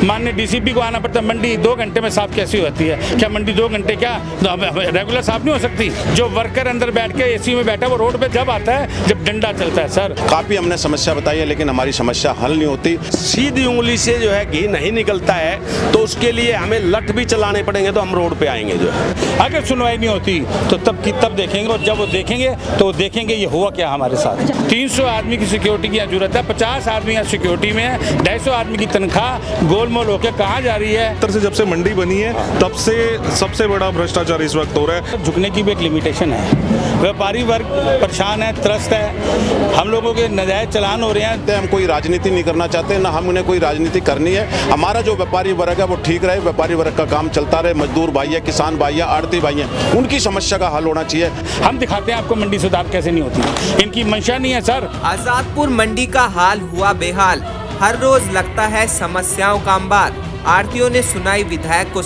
माननीय डीसीपी को आना पड़ता है। मंडी 2 घंटे में साफ कैसी होती है? क्या मंडी 2 घंटे क्या रेगुलर साफ नहीं हो सकती? जो वर्कर अंदर बैठ के एसी में बैठा वो रोड पे जब आता है जब डंडा चलता है। सर काफी हमने समस्या बताई है, लेकिन हमारी समस्या हल नहीं होती। सीधी उंगली से जो है घी नहीं निकलता है, तो उसके लिए हमें लठ भी चलाने पड़ेंगे, तो हम रोड पे आएंगे। जो है अगर सुनवाई नहीं होती तो तब देखेंगे, और जब वो देखेंगे तो देखेंगे ये हुआ क्या हमारे साथ। 300 आदमी की सिक्योरिटी की जरूरत है, 50 आदमी यहाँ सिक्योरिटी में है, 250 आदमी की तनख्वाह गोलमोल होकर कहाँ जा रही है? तरह से जब से मंडी बनी है तब से सबसे बड़ा भ्रष्टाचार इस वक्त हो रहा है। झुकने की भी एक लिमिटेशन है। व्यापारी वर्ग परेशान है, त्रस्त है, हम लोगों के नाजायज चलान हो रहे हैं। हम कोई राजनीति नहीं करना चाहते, ना हम उन्हें कोई राजनीति करनी है। हमारा जो व्यापारी वर्ग है वो ठीक रहे, व्यापारी वर्ग का काम चलता रहे, मजदूर भाई है, किसान भाई है, आड़ती भाई है, उनकी समस्या का हल होना चाहिए। हम दिखाते हैं आपको मंडी सुधार कैसे नहीं होती, इनकी मंशा नहीं है सर। आजादपुर मंडी का हाल हुआ बेहाल, हर रोज लगता है समस्याओं का अंबार। आड़तियों ने सुनाई विधायक को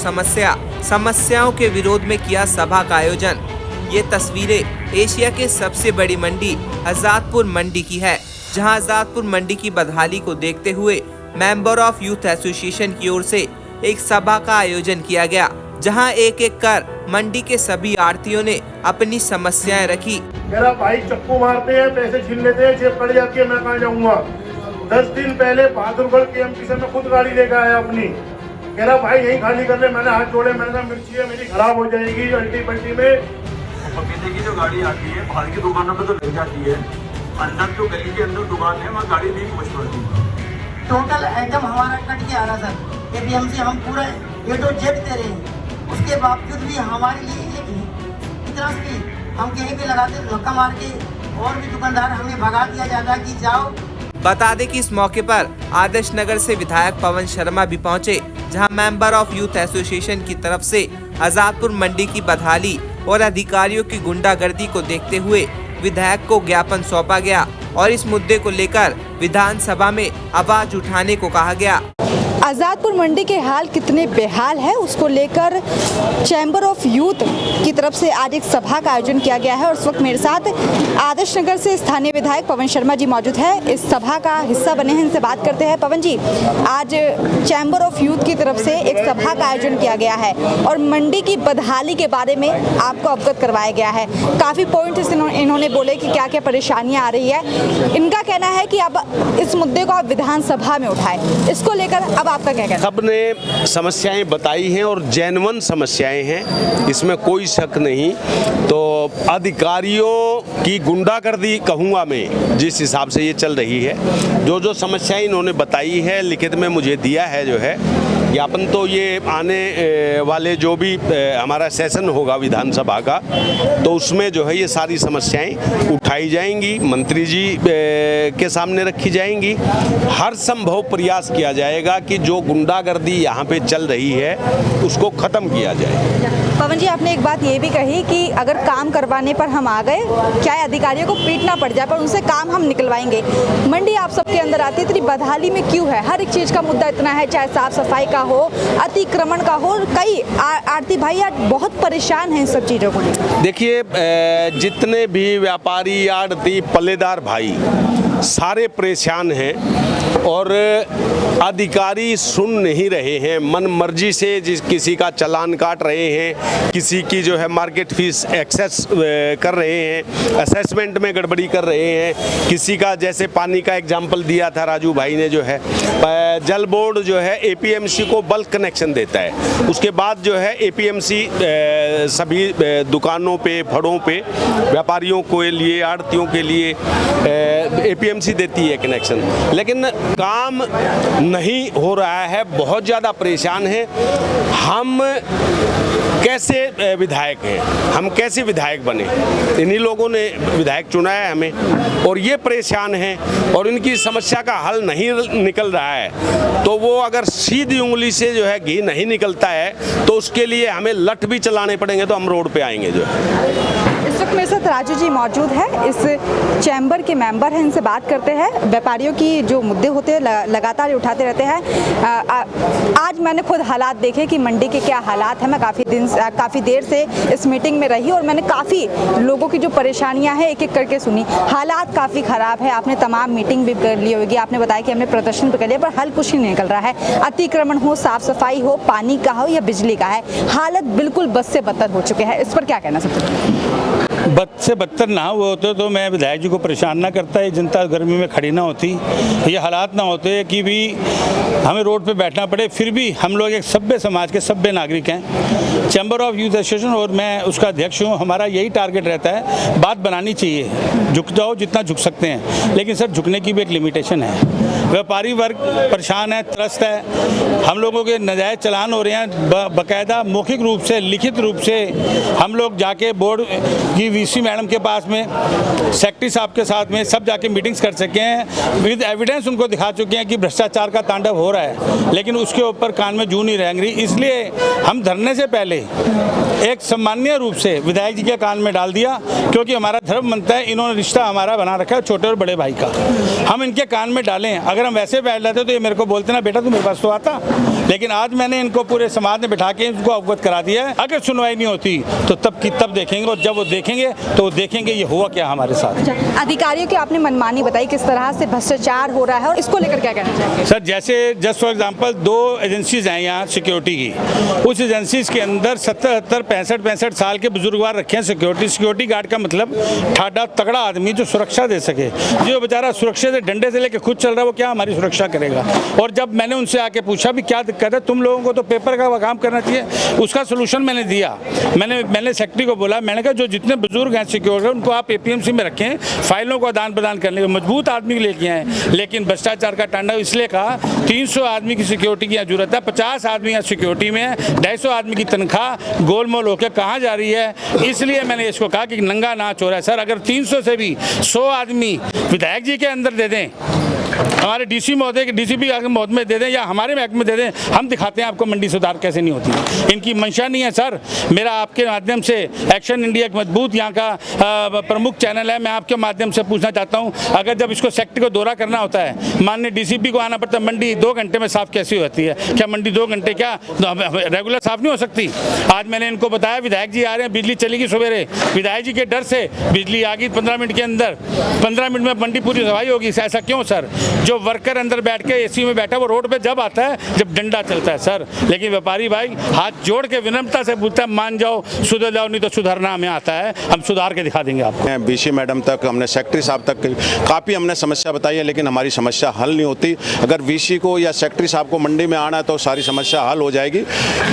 समस्याओं के विरोध में किया सभा का आयोजन। ये तस्वीरें एशिया के सबसे बड़ी मंडी आजादपुर मंडी की है, जहां आजादपुर मंडी की बदहाली को देखते हुए मेंबर ऑफ यूथ एसोसिएशन की ओर से एक सभा का आयोजन किया गया, जहां एक एक कर मंडी के सभी आड़तियों ने अपनी समस्याएं रखी। मेरा भाई चक्कू मारते हैं, पैसे छीन लेते हैं, जेब कट जाती है, मैं कहाँ जाऊंगा। 10 दिन पहले बहादुरगढ़ केएमपी से मैं खुद गाड़ी लेकर आया अपनी। कह रहा भाई यही खाली कर ले, मैंने हाथ जोड़े, मैंने कहा मिर्ची है मेरी खराब हो जाएगी अल्टी पल्टी में। पपीते की जो गाड़ी आती है बाहर की दुकानों पे तो ले जाती है, अंदर जो गली के अंदर दुकान है वहाँ गाड़ी नहीं पहुँच पाती। टोटल आइटम हमारा कट के आ रहा सर, एपीएमसी हम पूरा A to Z दे रहे हैं, उसके बावजूद भी हमारे लिए इतना भी हम कहीं पे लगाते धक्का मार के, और भी दुकानदार हमें भगा दिया जाता है कि जाओ। बता दें कि इस मौके पर आदर्श नगर से विधायक पवन शर्मा भी पहुंचे, जहां मेंबर ऑफ यूथ एसोसिएशन की तरफ से आजादपुर मंडी की बदहाली और अधिकारियों की गुंडागर्दी को देखते हुए विधायक को ज्ञापन सौंपा गया और इस मुद्दे को लेकर विधानसभा में आवाज उठाने को कहा गया। आज़ादपुर मंडी के हाल कितने बेहाल है उसको लेकर चैम्बर ऑफ यूथ की तरफ से आज एक सभा का आयोजन किया गया है और इस वक्त मेरे साथ आदर्श नगर से स्थानीय विधायक पवन शर्मा जी मौजूद है, इस सभा का हिस्सा बने हैं, इनसे बात करते हैं। पवन जी, आज चैम्बर ऑफ यूथ की तरफ से एक सभा का आयोजन किया गया है और मंडी की बदहाली के बारे में आपको अवगत करवाया गया है। काफ़ी पॉइंट्स इन्होंने बोले कि क्या क्या परेशानियाँ आ रही है। इनका कहना है कि अब इस मुद्दे को आप विधानसभा में उठाएं, इसको लेकर अब आपका क्या कहना? सबने समस्याएं बताई हैं और जेन्युइन समस्याएं हैं, इसमें कोई शक नहीं। तो अधिकारियों की गुंडागर्दी कहूँगा मैं, जिस हिसाब से ये चल रही है, जो समस्याएं इन्होंने बताई है लिखित में मुझे दिया है जो है ज्ञापन, तो ये आने वाले जो भी हमारा सेशन होगा विधानसभा का, तो उसमें जो है ये सारी समस्याएं उठाई जाएंगी, मंत्री जी के सामने रखी जाएंगी। हर संभव प्रयास किया जाएगा कि जो गुंडागर्दी यहाँ पे चल रही है उसको ख़त्म किया जाए। पवन जी, आपने एक बात ये भी कही कि अगर काम करवाने पर हम आ गए, चाहे अधिकारियों को पीटना पड़ जाए, पर उनसे काम हम निकलवाएंगे। मंडी आप सबके अंदर आती है, इतनी बदहाली में क्यों है? हर एक चीज़ का मुद्दा इतना है, चाहे साफ सफाई का हो, अतिक्रमण का हो, कई आड़ती भाई आज बहुत परेशान हैं इन सब चीज़ों को लेकर। देखिए, जितने भी व्यापारी, आड़ती, पल्लेदार भाई सारे परेशान हैं और अधिकारी सुन नहीं रहे हैं, मन मर्जी से किसी का चालान काट रहे हैं, किसी की जो है मार्केट फीस एक्सेस कर रहे हैं, असेसमेंट में गड़बड़ी कर रहे हैं, किसी का जैसे पानी का एग्जाम्पल दिया था राजू भाई ने, जो है जल बोर्ड जो है एपीएमसी को बल्क कनेक्शन देता है, उसके बाद जो है एपीएमसी सभी दुकानों पे, फड़ों पे, व्यापारियों के लिए, आड़तियों के लिए एपीएमसी देती है कनेक्शन, लेकिन काम नहीं हो रहा है। बहुत ज़्यादा परेशान है। हम कैसे विधायक हैं, हम कैसे विधायक बने? इन्हीं लोगों ने विधायक चुना है हमें, और ये परेशान हैं और इनकी समस्या का हल नहीं निकल रहा है। तो वो अगर सीधी उंगली से जो है घी नहीं निकलता है, तो उसके लिए हमें लठ भी चलाने पड़ेंगे, तो हम रोड पे आएंगे। जो है इस वक्त मेरे साथ राजू जी मौजूद है, इस चैम्बर के मेंबर हैं, इनसे बात करते हैं। व्यापारियों की जो मुद्दे होते हैं लगातार उठाते रहते हैं। आज मैंने खुद हालात देखे कि मंडी के क्या हालात हैं। मैं काफ़ी देर से इस मीटिंग में रही और मैंने काफ़ी लोगों की जो परेशानियां हैं एक एक करके सुनी। हालात काफ़ी ख़राब है। आपने तमाम मीटिंग भी कर ली होगी, आपने बताया कि हमने प्रदर्शन भी कर लिया, पर हल कुछ नहीं निकल रहा है। अतिक्रमण हो, साफ सफाई हो, पानी का हो या बिजली का है, हालत बिल्कुल बद से बदतर हो चुके हैं। इस पर क्या कहना सकते हैं? बद से बदतर ना हुए होते तो मैं विधायक जी को परेशान ना करता, ये जनता गर्मी में खड़ी ना होती, ये हालात ना होते कि भी हमें रोड पे बैठना पड़े। फिर भी हम लोग एक सभ्य समाज के सभ्य नागरिक हैं, चैम्बर ऑफ यूथ एसोसिएशन, और मैं उसका अध्यक्ष हूँ। हमारा यही टारगेट रहता है, बात बनानी चाहिए, झुक जाओ जितना झुक सकते हैं, लेकिन सर झुकने की भी एक लिमिटेशन है। व्यापारी वर्ग परेशान है, त्रस्त है। हम लोगों के नाजायज़ चलान हो रहे हैं, बाकायदा मौखिक रूप से, लिखित रूप से हम लोग जाके बोर्ड की वीसी मैडम के पास में, सेक्रेटरी साहब के साथ में सब जाके मीटिंग्स कर सके हैं, विद एविडेंस उनको दिखा चुके हैं कि भ्रष्टाचार का तांडव हो रहा है, लेकिन उसके ऊपर कान में जूं नहीं रेंग रही। इसलिए हम धरने से पहले एक सम्मानीय रूप से विधायक जी के कान में डाल दिया, क्योंकि हमारा धर्म बनता है, इन्होंने रिश्ता हमारा बना रखा है छोटे और बड़े भाई का, हम इनके कान में डालें। अगर हम वैसे बैठ जाते तो ये मेरे को बोलते ना बेटा तू मेरे पास तो आता, लेकिन आज मैंने इनको पूरे समाज में बिठा के इनको अवगत करा दिया है। अगर सुनवाई नहीं होती तो तब देखेंगे, और जब वो देखेंगे तो वो देखेंगे ये हुआ क्या हमारे साथ। अधिकारियों की आपने मनमानी बताई, किस तरह से भ्रष्टाचार हो रहा है और इसको लेकर क्या कहना चाहेंगे? सर जैसे जस्ट फॉर एग्जांपल 2 एजेंसीज हैं यहाँ सिक्योरिटी की, उस एजेंसीज के अंदर 70, 65 साल के बुजुर्गवार रखे हैं सिक्योरिटी गार्ड का मतलब ठाडा तगड़ा आदमी जो सुरक्षा दे सके। जो बेचारा सुरक्षा से डंडे से लेके खुद चल रहा है, वो क्या हमारी सुरक्षा करेगा? और जब मैंने उनसे आके पूछा भी क्या दिक्कत है, तुम लोगों को तो पेपर का काम करना चाहिए, उसका सोल्यूशन मैंने दिया। मैंने सेक्रेटरी को बोला, मैंने कहा जो जितने बुजुर्ग हैं सिक्योरिटी उनको आप एपीएमसी में रखें, फाइलों को आदान प्रदान करने मजबूत आदमी लेके आए। लेकिन भ्रष्टाचार का तांडव इसलिए कहा, 300 आदमी की सिक्योरिटी की जरूरत है, 50 आदमी यहाँ सिक्योरिटी में, 250 आदमी की तनख्वाह गोलमोल होकर कहाँ जा रही है। इसलिए मैंने इसको कहा कि नंगा नाच हो रहा है। सर अगर 300 से भी 100 आदमी विधायक जी के अंदर दे दें, हमारे डीसी महोदय के डीसीपी महोदय में दे दें या हमारे महकमे में दे दें, हम दिखाते हैं आपको मंडी सुधार कैसे नहीं होती। इनकी मंशा नहीं है सर। मेरा आपके माध्यम से एक्शन इंडिया एक मजबूत यहाँ का प्रमुख चैनल है, मैं आपके माध्यम से पूछना चाहता हूँ, अगर जब इसको सेक्टर को दौरा करना होता है, माननीय डीसीपी को आना पड़ता है, मंडी 2 घंटे में साफ कैसी होती है? क्या मंडी 2 घंटे क्या रेगुलर साफ नहीं हो सकती? आज मैंने इनको बताया विधायक जी आ रहे हैं, बिजली चलेगी सवेरे, विधायक जी के डर से बिजली आ गई 15 मिनट के अंदर, 15 मिनट में मंडी पूरी सफाई होगी। ऐसा क्यों सर? जो वर्कर अंदर बैठ के एसी में बैठा वो रोड पे जब आता है जब डंडा चलता है सर। लेकिन व्यापारी भाई हाथ जोड़ के विनम्रता से बोलता है मान जाओ, सुधर जाओ, नहीं तो सुधरना हमें आता है, हम सुधार के दिखा देंगे आपको। बीसी मैडम तक, हमने सेक्रेटरी साहब तक काफ़ी हमने समस्या बताई है, लेकिन हमारी समस्या हल नहीं होती। अगर वीसी को या सेक्रेटरी साहब को मंडी में आना है तो सारी समस्या हल हो जाएगी।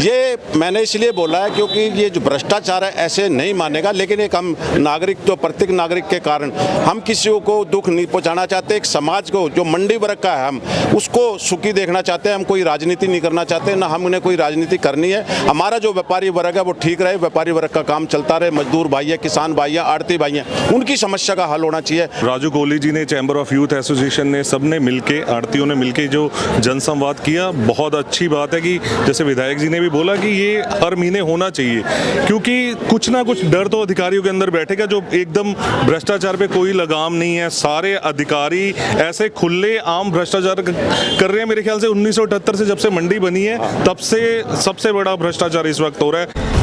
ये मैंने इसलिए बोला है क्योंकि ये जो भ्रष्टाचार है ऐसे नहीं मानेगा, लेकिन एक हम नागरिक, तो प्रत्येक नागरिक के कारण हम किसी को दुख नहीं पहुँचाना चाहते। एक समाज को जो मंडी वर्ग का है हम उसको सुखी देखना चाहते हैं। हम कोई राजनीति नहीं करना चाहते, ना हम उन्हें कोई राजनीति करनी है। हमारा जो व्यापारी वर्ग है वो ठीक रहे, व्यापारी वर्ग का काम चलता रहे, मजदूर भाई है, किसान भाई है, आड़ती भाई हैं, उनकी समस्या का हल होना चाहिए। राजू कोहली जी ने, चैम्बर ऑफ यूथ एसोसिएशन ने, सबने मिलके, आड़तियों ने मिलके जो जनसंवाद किया, बहुत अच्छी बात है कि जैसे विधायक जी ने भी बोला कि ये हर महीने होना चाहिए, क्योंकि कुछ ना कुछ डर तो अधिकारियों के अंदर बैठेगा। जो एकदम भ्रष्टाचार पे कोई लगाम नहीं है, सारे अधिकारी ऐसे खुले आम भ्रष्टाचार कर रहे हैं। मेरे ख्याल से 1978 से जब से मंडी बनी है तब से सबसे बड़ा भ्रष्टाचार इस वक्त हो रहा है।